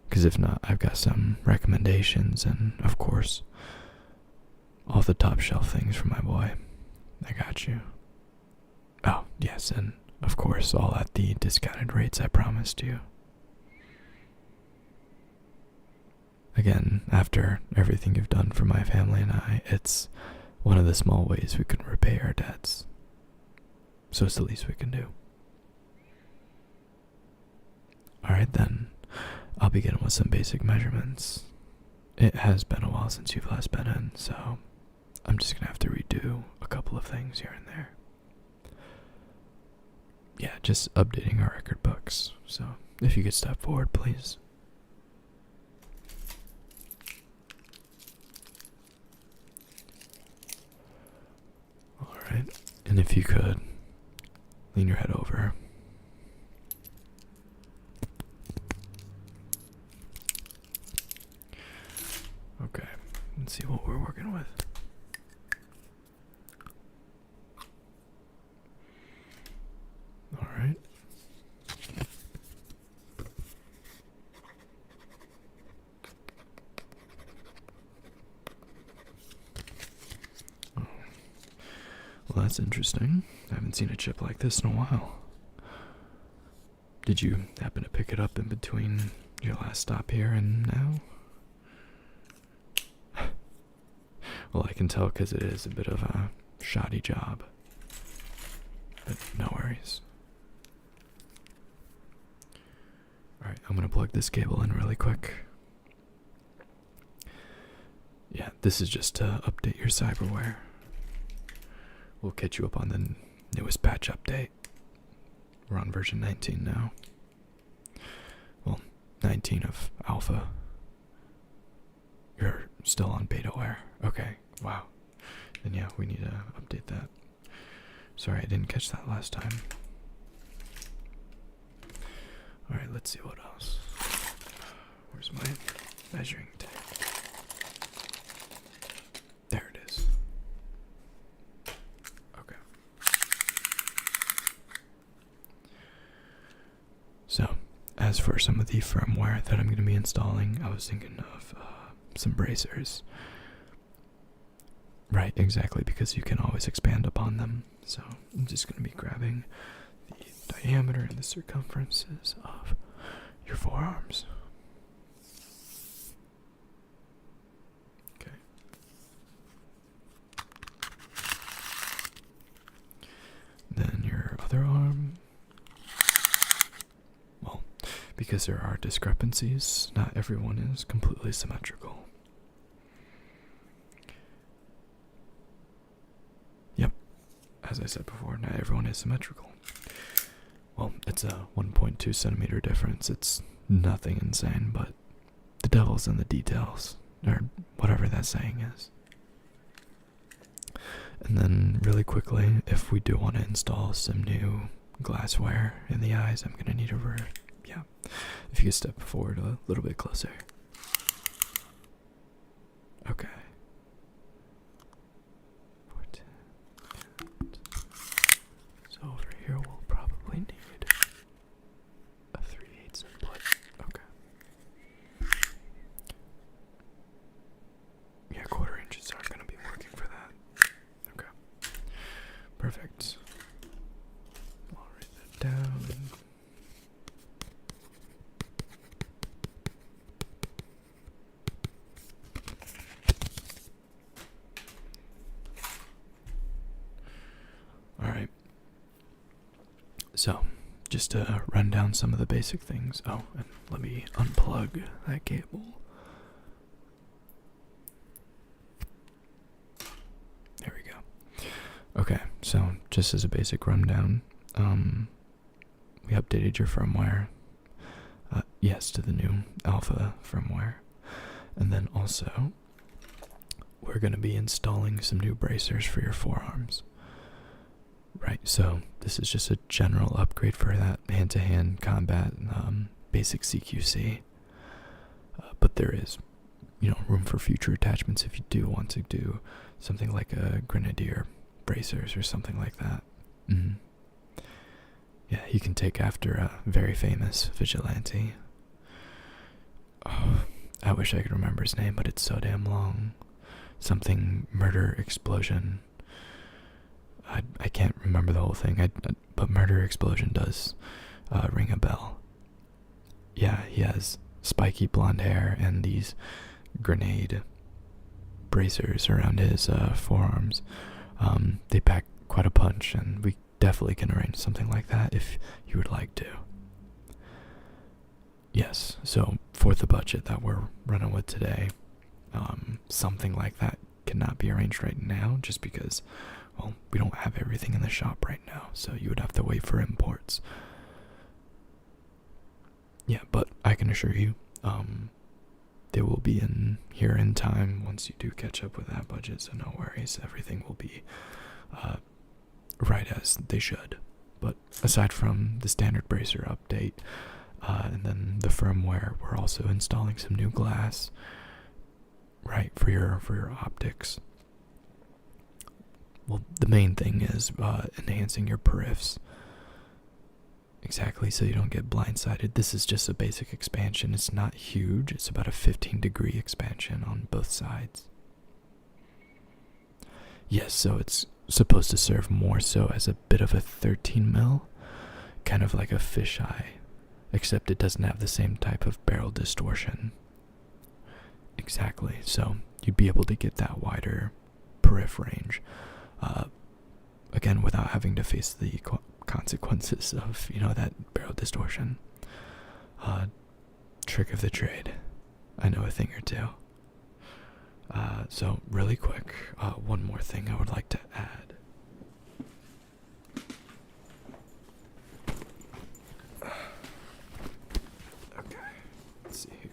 Because if not, I've got some recommendations and, of course, all the top shelf things for my boy. I got you. Oh, yes, and of course, all at the discounted rates I promised you. Again, after everything you've done for my family and I, it's one of the small ways we can repay our debts. So it's the least we can do. Alright then, I'll begin with some basic measurements. It has been a while since you've last been in, so I'm just gonna have to redo a couple of things here and there. Yeah, just updating our record books, so if you could step forward, please. Alright, and if you could, lean your head over. Okay, let's see what we're working with. Alright. Oh. Well, that's interesting. I haven't seen a chip like this in a while. Did you happen to pick it up in between your last stop here and now? Well, I can tell because it is a bit of a shoddy job. But no worries. Alright, I'm gonna plug this cable in really quick. Yeah, this is just to update your cyberware. We'll catch you up on the newest patch update. We're on version 19 now. Well, 19 of alpha. You're still on betaware. Okay, wow. Then yeah, we need to update that. Sorry, I didn't catch that last time. Alright, let's see what else. Where's my measuring tape? There it is. Okay. So, as for some of the firmware that I'm going to be installing, I was thinking of some bracers. Right, exactly, because you can always expand upon them. So, I'm just going to be grabbing the diameter and the circumferences of your forearms. Okay. Then your other arm. Well, because there are discrepancies, not everyone is completely symmetrical. Yep, as I said before, not everyone is symmetrical. Well, it's a 1.2 centimeter difference. It's nothing insane, but the devil's in the details, or whatever that saying is. And then, really quickly, if we do want to install some new glassware in the eyes, I'm going to need yeah, if you could step forward a little bit closer. Okay. So over here we'll probably need a 3/8 input. Okay. Yeah, 1/4 inches aren't going to be working for that. Okay. Perfect. I'll write that down. Alright. So, just to run down some of the basic things. Oh, and let me unplug that cable. There we go. Okay, so just as a basic rundown, we updated your firmware. Yes, to the new alpha firmware. And then also, we're going to be installing some new bracers for your forearms. Right, so this is just a general upgrade for that hand-to-hand combat, basic CQC. But there is, room for future attachments if you do want to do something like a grenadier bracers or something like that. Yeah, you can take after a very famous vigilante. I wish I could remember his name, but it's so damn long. Something murder explosion. I can't remember the whole thing. But murder explosion does ring a bell. Yeah, he has spiky blonde hair and these grenade bracers around his forearms. They pack quite a punch, and we definitely can arrange something like that if you would like to. Yes, so for the budget that we're running with today, something like that cannot be arranged right now just because, well, we don't have everything in the shop right now, so you would have to wait for imports. Yeah, but I can assure you, they will be in here in time once you do catch up with that budget, so no worries, everything will be right as they should. But aside from the standard bracer update, and then the firmware, we're also installing some new glass, right, for your optics. Well, the main thing is enhancing your periffs. Exactly, so you don't get blindsided. This is just a basic expansion. It's not huge. It's about a 15-degree expansion on both sides. Yes, so it's supposed to serve more so as a bit of a 13 mil, kind of like a fisheye, except it doesn't have the same type of barrel distortion. Exactly, so you'd be able to get that wider periff range, again, without having to face the consequences of, that barrel distortion. Trick of the trade. I know a thing or two. So really quick, one more thing I would like to add. Okay, let's see here.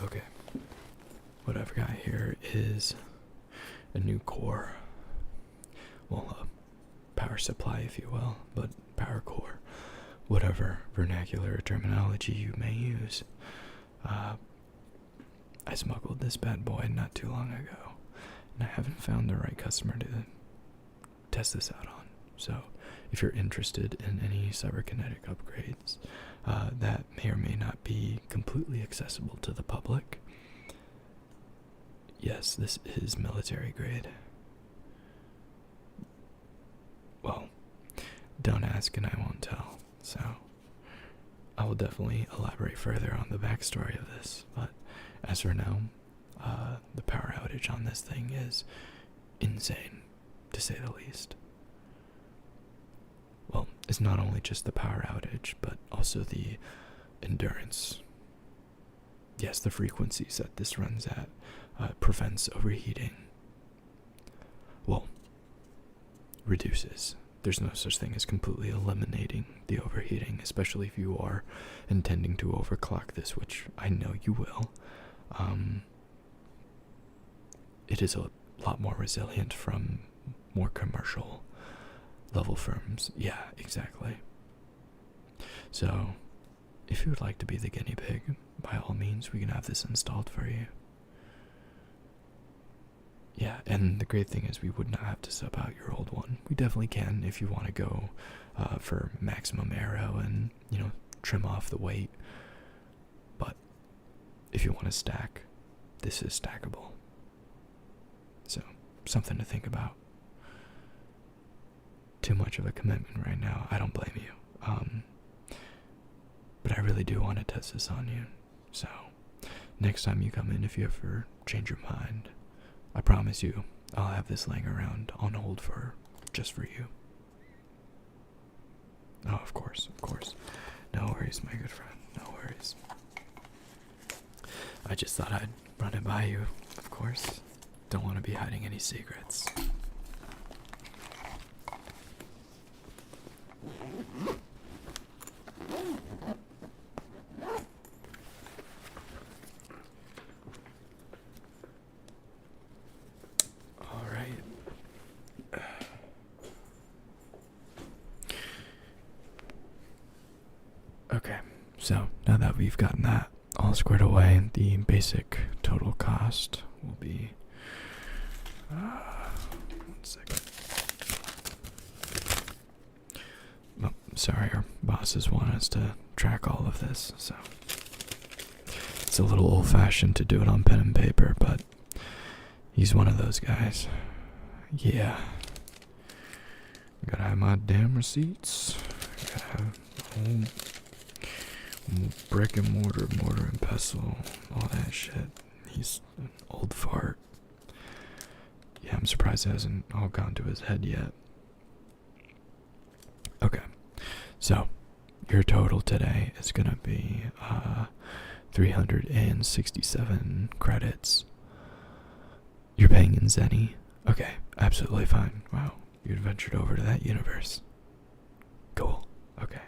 Okay, what I've got here is a new core. Well, a power supply, if you will, but power core, whatever vernacular terminology you may use. I smuggled this bad boy not too long ago, and I haven't found the right customer to test this out on. So, if you're interested in any cyberkinetic upgrades that may or may not be completely accessible to the public, yes, this is military grade. Well, don't ask and I won't tell, so I will definitely elaborate further on the backstory of this, but as for now, the power outage on this thing is insane, to say the least. Well, it's not only just the power outage, but also the endurance. Yes, the frequencies that this runs at prevents overheating. Well, reduces. There's no such thing as completely eliminating the overheating, especially if you are intending to overclock this, which I know you will. It is a lot more resilient from more commercial level firms. Yeah, exactly. So, if you would like to be the guinea pig, by all means, we can have this installed for you. Yeah, and the great thing is we would not have to sub out your old one. We definitely can if you want to go for maximum aero and, trim off the weight. But if you want to stack, this is stackable. So, something to think about. Too much of a commitment right now. I don't blame you. But I really do want to test this on you. So, next time you come in, if you ever change your mind, I promise you, I'll have this laying around on hold just for you. Oh, of course. No worries, my good friend. No worries. I just thought I'd run it by you, of course. Don't want to be hiding any secrets. now that we've gotten that all squared away, the basic total cost will be 1 second. Oh, sorry, our bosses want us to track all of this, so it's a little old-fashioned to do it on pen and paper, but he's one of those guys. Yeah. Gotta have my damn receipts. Gotta have brick and mortar and pestle, all that shit. He's an old fart. Yeah, I'm surprised it hasn't all gone to his head yet. Okay, so your total today is gonna be 367 credits. You're paying in Zenny. Okay, absolutely fine. Wow, you adventured over to that universe. Cool. Okay.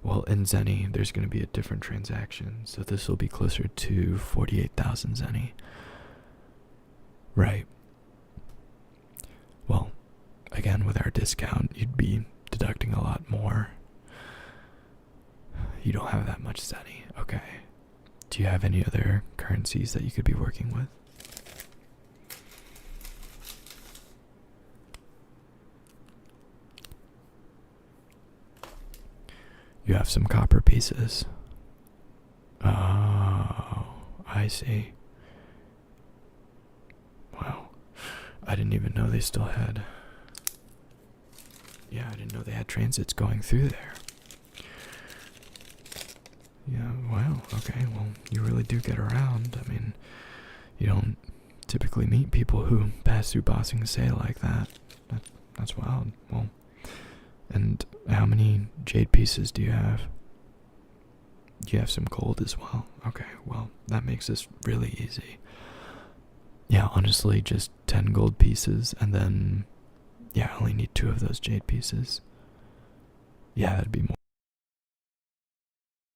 Well, in Zenny, there's going to be a different transaction, so this will be closer to 48,000 Zenny. Right. Well, again, with our discount, you'd be deducting a lot more. You don't have that much Zenny. Okay. Do you have any other currencies that you could be working with? You have some copper pieces. Oh, I see. Wow. I didn't even know they still had... Yeah, I didn't know they had transits going through there. Yeah, wow. Okay, well, you really do get around. I mean, you don't typically meet people who pass through Bossing Say like that. That's wild. Well, and how many jade pieces do you have? You have some gold as well. Okay, well, that makes this really easy. Yeah, honestly, just 10 gold pieces, and then, yeah, I only need 2 of those jade pieces. Yeah, that'd be more